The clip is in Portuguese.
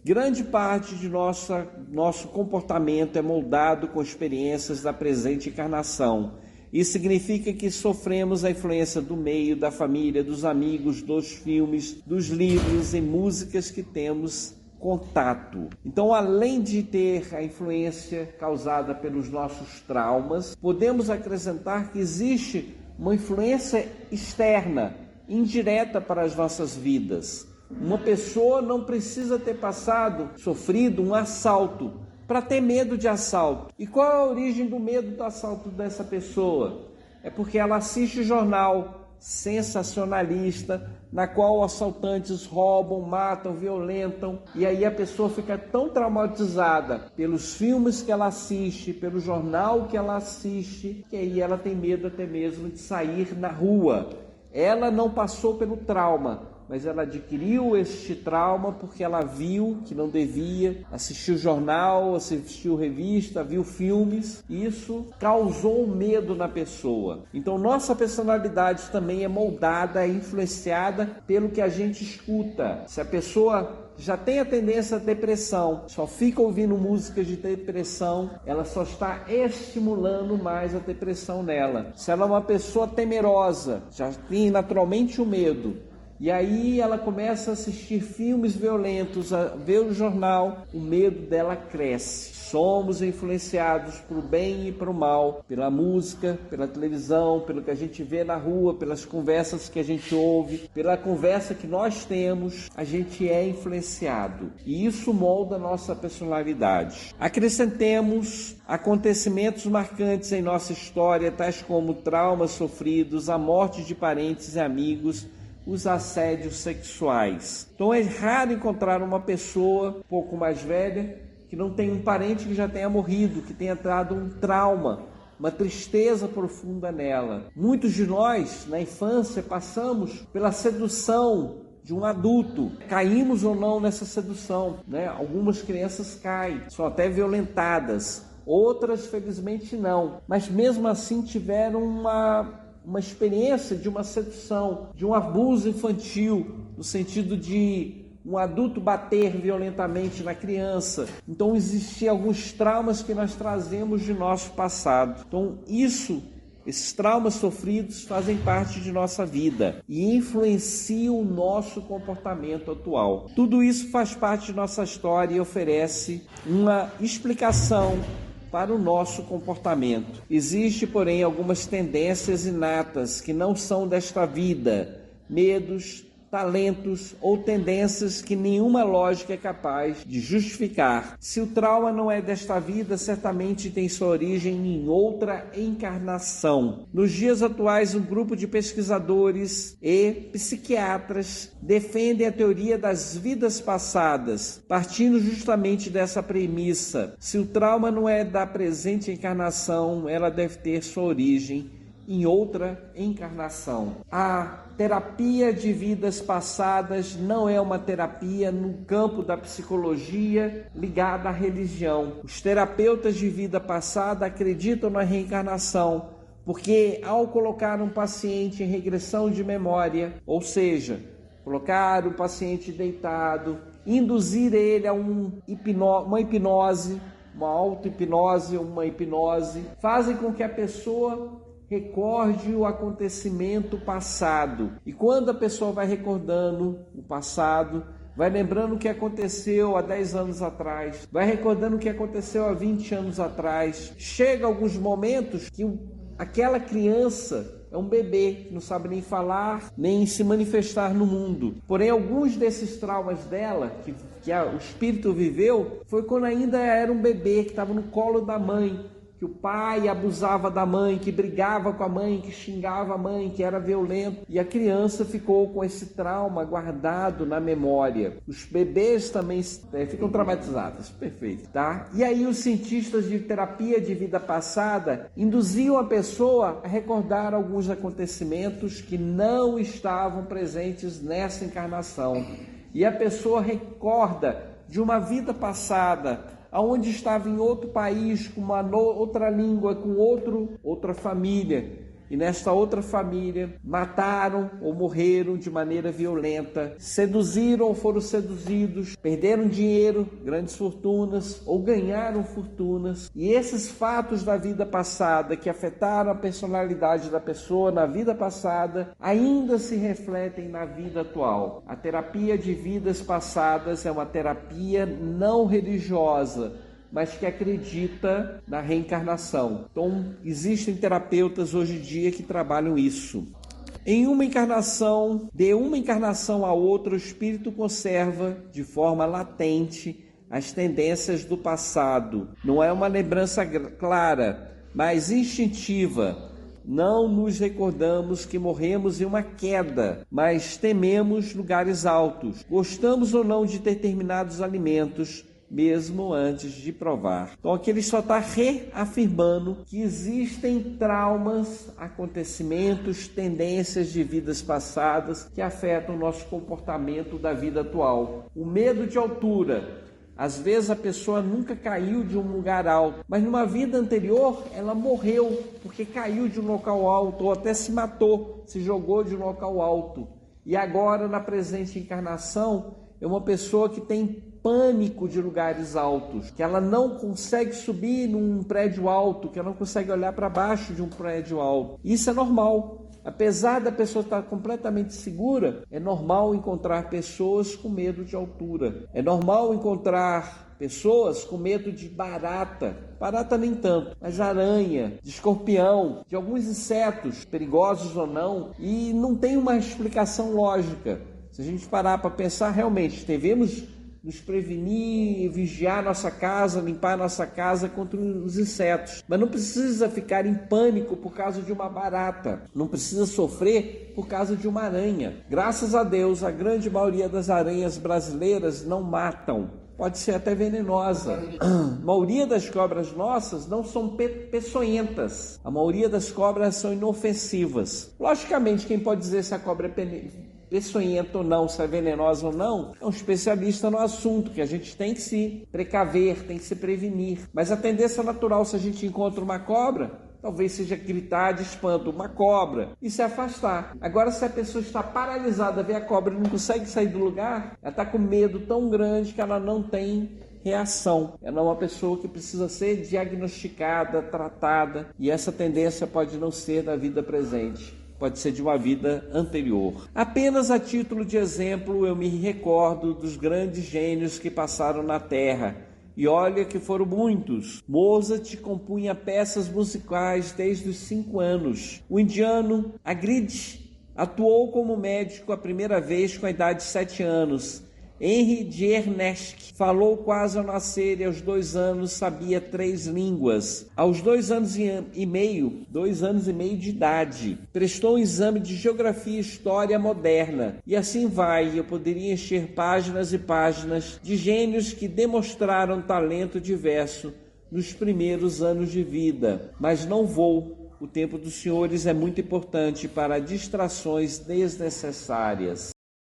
Grande parte de nosso comportamento é moldado com experiências da presente encarnação. Isso significa que sofremos a influência do meio, da família, dos amigos, dos filmes, dos livros e músicas que temos contato. Então, além de ter a influência causada pelos nossos traumas, podemos acrescentar que existe uma influência externa, indireta para as nossas vidas. Uma pessoa não precisa ter sofrido um assalto para ter medo de assalto. E qual é a origem do medo do assalto dessa pessoa? É porque ela assiste jornal sensacionalista, na qual assaltantes roubam, matam, violentam, e aí a pessoa fica tão traumatizada pelos filmes que ela assiste, pelo jornal que ela assiste, que aí ela tem medo até mesmo de sair na rua. Ela não passou pelo trauma, mas ela adquiriu este trauma porque ela viu que não devia, assistiu jornal, assistiu revista, viu filmes. Isso causou medo na pessoa. Então nossa personalidade também é moldada, é influenciada pelo que a gente escuta. Se a pessoa já tem a tendência à depressão, só fica ouvindo músicas de depressão, ela só está estimulando mais a depressão nela. Se ela é uma pessoa temerosa, já tem naturalmente o medo, e aí ela começa a assistir filmes violentos, a ver o jornal, o medo dela cresce. Somos influenciados para o bem e para o mal, pela música, pela televisão, pelo que a gente vê na rua, pelas conversas que a gente ouve, pela conversa que nós temos, a gente é influenciado. E isso molda a nossa personalidade. Acrescentemos acontecimentos marcantes em nossa história, tais como traumas sofridos, a morte de parentes e amigos, os assédios sexuais. Então é raro encontrar uma pessoa um pouco mais velha que não tem um parente que já tenha morrido, que tenha dado um trauma, uma tristeza profunda nela. Muitos de nós, na infância, passamos pela sedução de um adulto. Caímos ou não nessa sedução, né? Algumas crianças caem, são até violentadas. Outras, felizmente, não. Mas mesmo assim tiveram uma experiência de uma sedução, de um abuso infantil, no sentido de um adulto bater violentamente na criança. Então existiam alguns traumas que nós trazemos de nosso passado. Então esses traumas sofridos fazem parte de nossa vida e influenciam o nosso comportamento atual. Tudo isso faz parte de nossa história e oferece uma explicação para o nosso comportamento. Existe, porém, algumas tendências inatas que não são desta vida, medos, talentos ou tendências que nenhuma lógica é capaz de justificar. Se o trauma não é desta vida, certamente tem sua origem em outra encarnação. Nos dias atuais, um grupo de pesquisadores e psiquiatras defendem a teoria das vidas passadas, partindo justamente dessa premissa. Se o trauma não é da presente encarnação, ela deve ter sua origem em outra encarnação. A terapia de vidas passadas não é uma terapia no campo da psicologia ligada à religião. Os terapeutas de vida passada acreditam na reencarnação, porque ao colocar um paciente em regressão de memória, ou seja, colocar o paciente deitado, induzir ele a uma hipnose, uma auto-hipnose, uma hipnose, fazem com que a pessoa recorde o acontecimento passado. E quando a pessoa vai recordando o passado, vai lembrando o que aconteceu há 10 anos atrás, vai recordando o que aconteceu há 20 anos atrás, chega alguns momentos que aquela criança é um bebê, que não sabe nem falar, nem se manifestar no mundo. Porém, alguns desses traumas dela, que o espírito viveu, foi quando ainda era um bebê, que estava no colo da mãe, que o pai abusava da mãe, que brigava com a mãe, que xingava a mãe, que era violento. E a criança ficou com esse trauma guardado na memória. Os bebês também ficam traumatizados. Perfeito, tá? E aí os cientistas de terapia de vida passada induziam a pessoa a recordar alguns acontecimentos que não estavam presentes nessa encarnação. E a pessoa recorda de uma vida passada, aonde estava em outro país, com uma outra língua, com outra família. e nesta outra família mataram ou morreram de maneira violenta, seduziram ou foram seduzidos, perderam dinheiro, grandes fortunas ou ganharam fortunas. E esses fatos da vida passada que afetaram a personalidade da pessoa na vida passada ainda se refletem na vida atual. A terapia de vidas passadas é uma terapia não religiosa, mas que acredita na reencarnação. Então, existem terapeutas hoje em dia que trabalham isso. Em uma encarnação, de uma encarnação a outra, o espírito conserva de forma latente as tendências do passado. Não é uma lembrança clara, mas instintiva. Não nos recordamos que morremos em uma queda, mas tememos lugares altos. Gostamos ou não de determinados alimentos, mesmo antes de provar. Então aqui ele só está reafirmando que existem traumas, acontecimentos, tendências de vidas passadas que afetam o nosso comportamento da vida atual. O medo de altura. Às vezes a pessoa nunca caiu de um lugar alto, mas numa vida anterior ela morreu porque caiu de um local alto ou até se matou, se jogou de um local alto. E agora na presente encarnação é uma pessoa que tem pânico de lugares altos, que ela não consegue subir num prédio alto, que ela não consegue olhar para baixo de um prédio alto. Isso é normal. Apesar da pessoa estar completamente segura, é normal encontrar pessoas com medo de altura. É normal encontrar pessoas com medo de barata. Barata nem tanto, mas aranha, de escorpião, de alguns insetos, perigosos ou não. E não tem uma explicação lógica. Se a gente parar para pensar, realmente devemos nos prevenir, vigiar nossa casa, limpar nossa casa contra os insetos. Mas não precisa ficar em pânico por causa de uma barata. Não precisa sofrer por causa de uma aranha. Graças a Deus, a grande maioria das aranhas brasileiras não matam. Pode ser até venenosa. A maioria das cobras nossas não são peçonhentas. A maioria das cobras são inofensivas. Logicamente, quem pode dizer se a cobra é peçonhenta ou não, se é venenosa ou não, é um especialista no assunto, que a gente tem que se precaver, tem que se prevenir. Mas a tendência natural, se a gente encontra uma cobra, talvez seja gritar de espanto, uma cobra, e se afastar. Agora, se a pessoa está paralisada, vê a cobra e não consegue sair do lugar, ela está com medo tão grande que ela não tem reação. Ela é uma pessoa que precisa ser diagnosticada, tratada, e essa tendência pode não ser da vida presente. Pode ser de uma vida anterior. Apenas a título de exemplo, eu me recordo dos grandes gênios que passaram na Terra. E olha que foram muitos. Mozart compunha peças musicais desde os 5 anos. O indiano Agrid atuou como médico a primeira vez com a idade de 7 anos. Henri de Ernest falou quase ao nascer e aos 2 anos sabia 3 línguas. Aos 2 anos e meio de idade, prestou um exame de geografia e história moderna. E assim vai, eu poderia encher páginas e páginas de gênios que demonstraram talento diverso nos primeiros anos de vida. Mas não vou. O tempo dos senhores é muito importante para distrações desnecessárias.